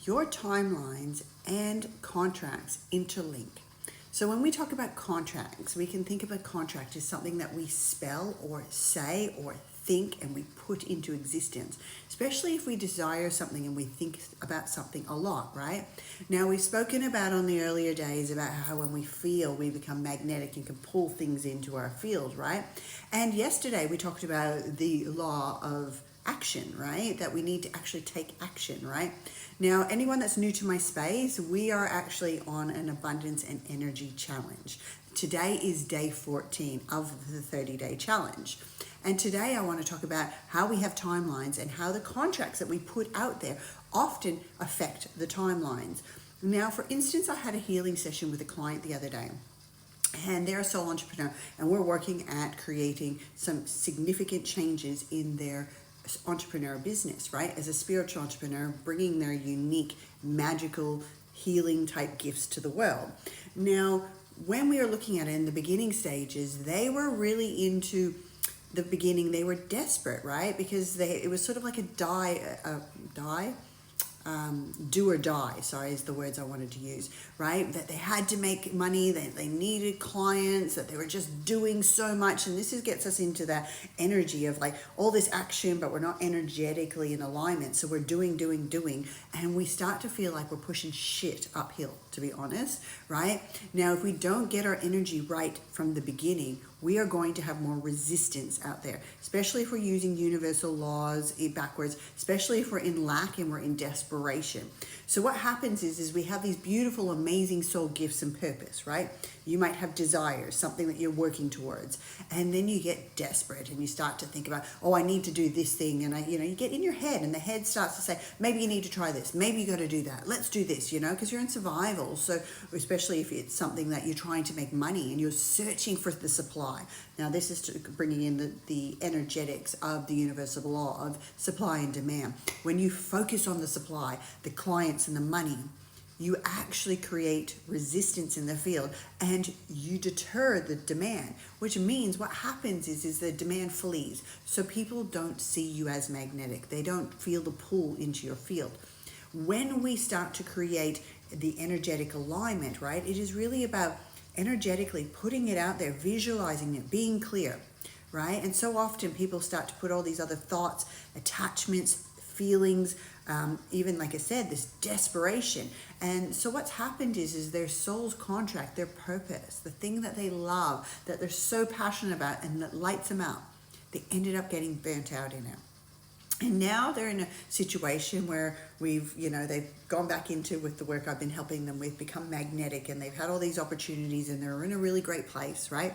your timelines and contracts interlink. So when we talk about contracts, we can think of a contract as something that we spell or say or think and we put into existence, especially if we desire something and we think about something a lot, right? Now, we've spoken about on the earlier days about how when we feel, we become magnetic and can pull things into our field, right? And yesterday we talked about the law of action, right? That we need to actually take action, right? Now, anyone that's new to my space, we are actually on an abundance and energy challenge. Today is day 14 of the 30-day challenge. And today I want to talk about how we have timelines and how the contracts that we put out there often affect the timelines. Now, for instance, I had a healing session with a client the other day. And they're a sole entrepreneur, and we're working at creating some significant changes in their entrepreneur business, right? As a spiritual entrepreneur, bringing their unique, magical, healing type gifts to the world. Now, when we are looking at it in the beginning stages, they were really into the beginning. They were desperate, right? Because it was sort of like a do or die, sorry, is the words I wanted to use, right? That they had to make money, that they needed clients, that they were just doing so much. And this gets us into that energy of like all this action, but we're not energetically in alignment. So we're doing, and we start to feel like we're pushing shit uphill, to be honest, right? Now, if we don't get our energy right from the beginning, we are going to have more resistance out there, especially if we're using universal laws backwards, especially if we're in lack and we're in desperation. So what happens is we have these beautiful, amazing soul gifts and purpose, right? You might have desires, something that you're working towards, and then you get desperate and you start to think about, oh, I need to do this thing, and you get in your head, and the head starts to say, maybe you need to try this, maybe you got to do that, let's do this, because you're in survival. So especially if it's something that you're trying to make money and you're searching for the supply. Now, this is bringing in the energetics of the universal law of supply and demand. When you focus on the supply, the clients and the money, you actually create resistance in the field and you deter the demand, which means what happens is the demand flees. So people don't see you as magnetic. They don't feel the pull into your field. When we start to create the energetic alignment, right, it is really about energetically putting it out there, visualizing it, being clear, right? And so often people start to put all these other thoughts, attachments, feelings, even like I said, this desperation. And so what's happened is their soul's contract, their purpose, the thing that they love, that they're so passionate about and that lights them out, they ended up getting burnt out in it. And now they're in a situation where they've gone back into, with the work I've been helping them with, become magnetic, and they've had all these opportunities and they're in a really great place, right?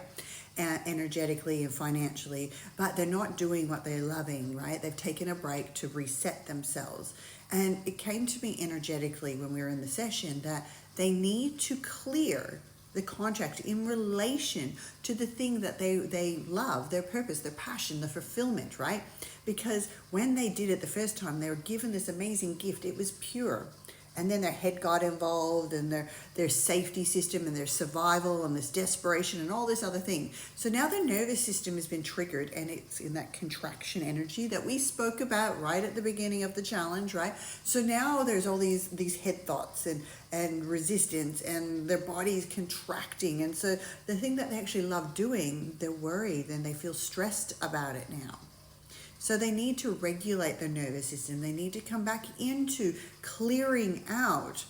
Energetically and financially, but they're not doing what they're loving, right? They've taken a break to reset themselves. And it came to me energetically when we were in the session that they need to clear the contract in relation to the thing that they love, their purpose, their passion, the fulfillment, right? Because when they did it the first time, they were given this amazing gift. It was pure. And then their head got involved, and their safety system and their survival and this desperation and all this other thing. So now their nervous system has been triggered, and it's in that contraction energy that we spoke about right at the beginning of the challenge, right? So now there's all these head thoughts and resistance, and their body's contracting. And so the thing that they actually love doing, they're worried and they feel stressed about it now. So they need to regulate their nervous system. They need to come back into clearing out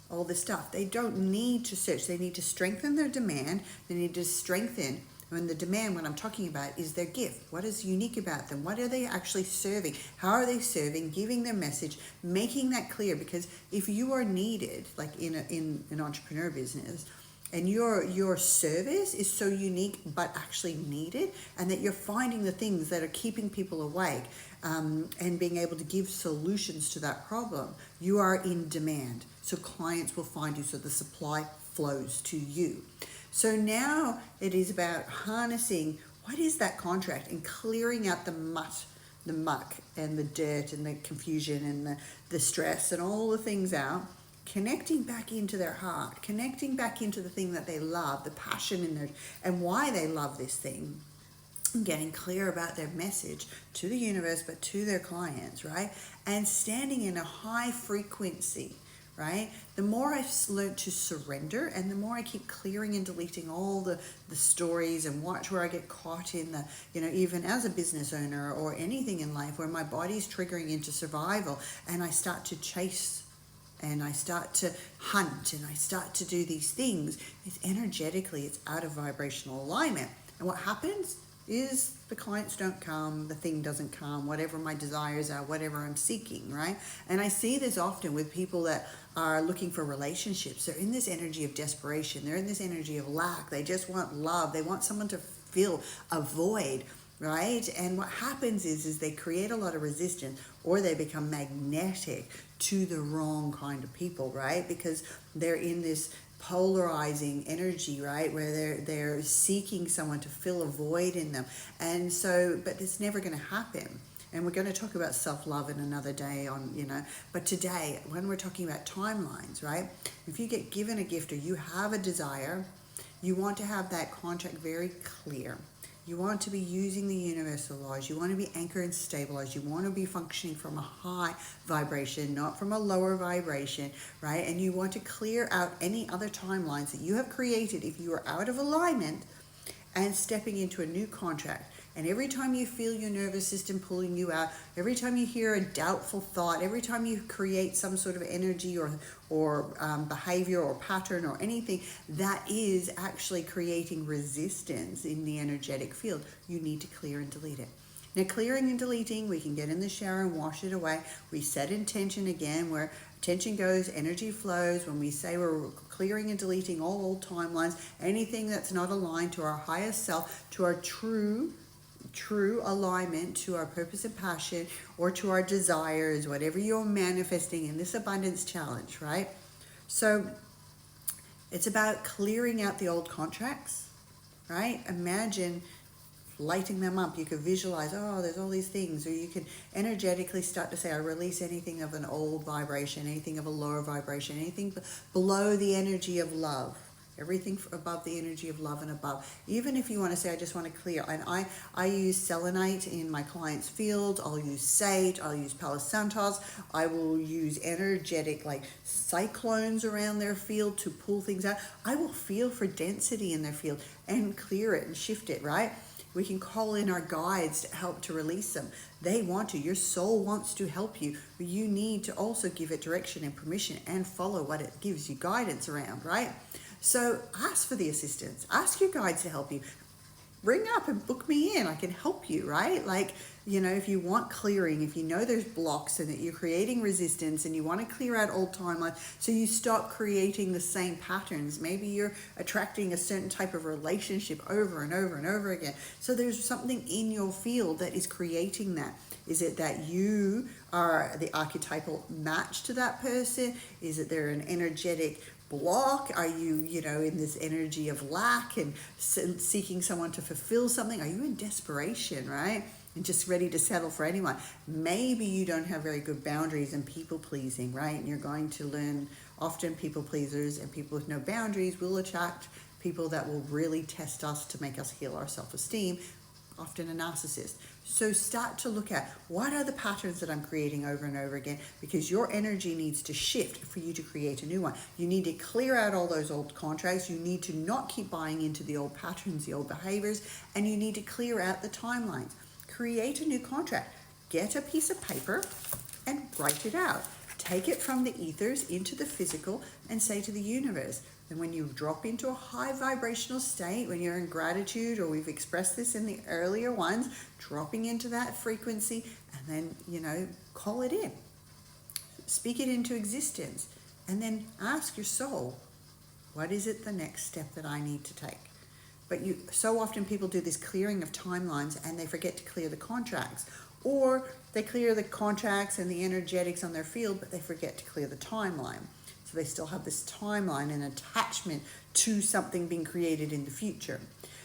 all this stuff. They don't need to search. They need to strengthen their demand. They need to strengthen, when the demand, what I'm talking about, is their gift. What is unique about them? What are they actually serving? How are they serving? Giving their message, making that clear. Because if you are needed, like in an entrepreneur business, and your service is so unique but actually needed, and that you're finding the things that are keeping people awake, and being able to give solutions to that problem, you are in demand. So clients will find you, so the supply flows to you. So now it is about harnessing what is that contract and clearing out the muck and the dirt and the confusion and the stress and all the things out, connecting back into their heart, connecting back into the thing that they love, the passion in their, and why they love this thing. getting clear about their message to the universe, but to their clients, right? And standing in a high frequency, right? The more I've learned to surrender, and the more I keep clearing and deleting all the stories, and watch where I get caught in the, even as a business owner or anything in life where my body's triggering into survival, and I start to chase and I start to hunt and I start to do these things, it's energetically, it's out of vibrational alignment. And what happens is the clients don't come, the thing doesn't come, whatever my desires are, whatever I'm seeking, right? And I see this often with people that are looking for relationships. They're in this energy of desperation. They're in this energy of lack. They just want love. They want someone to fill a void, right? And what happens is they create a lot of resistance, or they become magnetic to the wrong kind of people, right? Because they're in this polarizing energy, right, where they're seeking someone to fill a void in them. And so, but it's never going to happen. And we're going to talk about self-love in another day on, but today, when we're talking about timelines, right, if you get given a gift or you have a desire, you want to have that contract very clear. You want to be using the universal laws. You want to be anchored and stabilized. You want to be functioning from a high vibration, not from a lower vibration, right? And you want to clear out any other timelines that you have created if you are out of alignment and stepping into a new contract. And every time you feel your nervous system pulling you out, every time you hear a doubtful thought, every time you create some sort of energy or behavior or pattern or anything that is actually creating resistance in the energetic field, you need to clear and delete it. Now, clearing and deleting, we can get in the shower and wash it away. We set intention again, where attention goes, energy flows. When we say we're clearing and deleting all old timelines, anything that's not aligned to our highest self, to our true alignment, to our purpose and passion, or to our desires, whatever you're manifesting in this abundance challenge, right? So it's about clearing out the old contracts, right? Imagine lighting them up. You could visualize, oh, there's all these things, or you can energetically start to say, I release anything of an old vibration, anything of a lower vibration, anything below the energy of love. Everything above the energy of love and above. Even if you want to say, I just want to clear. And I use selenite in my client's field. I'll use sage. I'll use Palo Santos. I will use energetic like cyclones around their field to pull things out. I will feel for density in their field and clear it and shift it, right? We can call in our guides to help to release them. They want to. Your soul wants to help you. But you need to also give it direction and permission and follow what it gives you guidance around, right? So ask for the assistance. Ask your guides to help you. Ring up and book me in. I can help you, right? Like, if you want clearing, if you know there's blocks and that you're creating resistance and you want to clear out old timelines so you stop creating the same patterns. Maybe you're attracting a certain type of relationship over and over and over again. So there's something in your field that is creating that. Is it that you are the archetypal match to that person? Is it they're an energetic block? Are you, in this energy of lack and seeking someone to fulfill something? Are you in desperation, right? And just ready to settle for anyone? Maybe you don't have very good boundaries and people pleasing, right? And you're going to learn often people pleasers and people with no boundaries will attract people that will really test us to make us heal our self-esteem, often a narcissist. So start to look at what are the patterns that I'm creating over and over again, because your energy needs to shift for you to create a new one. You need to clear out all those old contracts. You need to not keep buying into the old patterns, the old behaviors, and you need to clear out the timelines. Create a new contract. Get a piece of paper and write it out. Take it from the ethers into the physical and say to the universe, and when you drop into a high vibrational state, when you're in gratitude, or we've expressed this in the earlier ones, dropping into that frequency, and then, call it in. Speak it into existence. And then ask your soul, what is it the next step that I need to take? But so often people do this clearing of timelines and they forget to clear the contracts. Or they clear the contracts and the energetics on their field, but they forget to clear the timeline. So they still have this timeline and attachment to something being created in the future.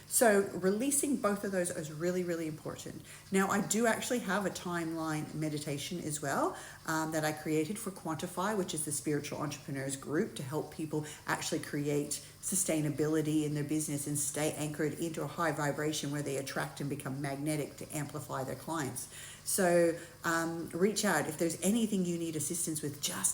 So releasing both of those is really, really important. Now, I do actually have a timeline meditation as well that I created for Quantify, which is the Spiritual Entrepreneurs Group, to help people actually create sustainability in their business and stay anchored into a high vibration where they attract and become magnetic to amplify their clients. So reach out if there's anything you need assistance with. Just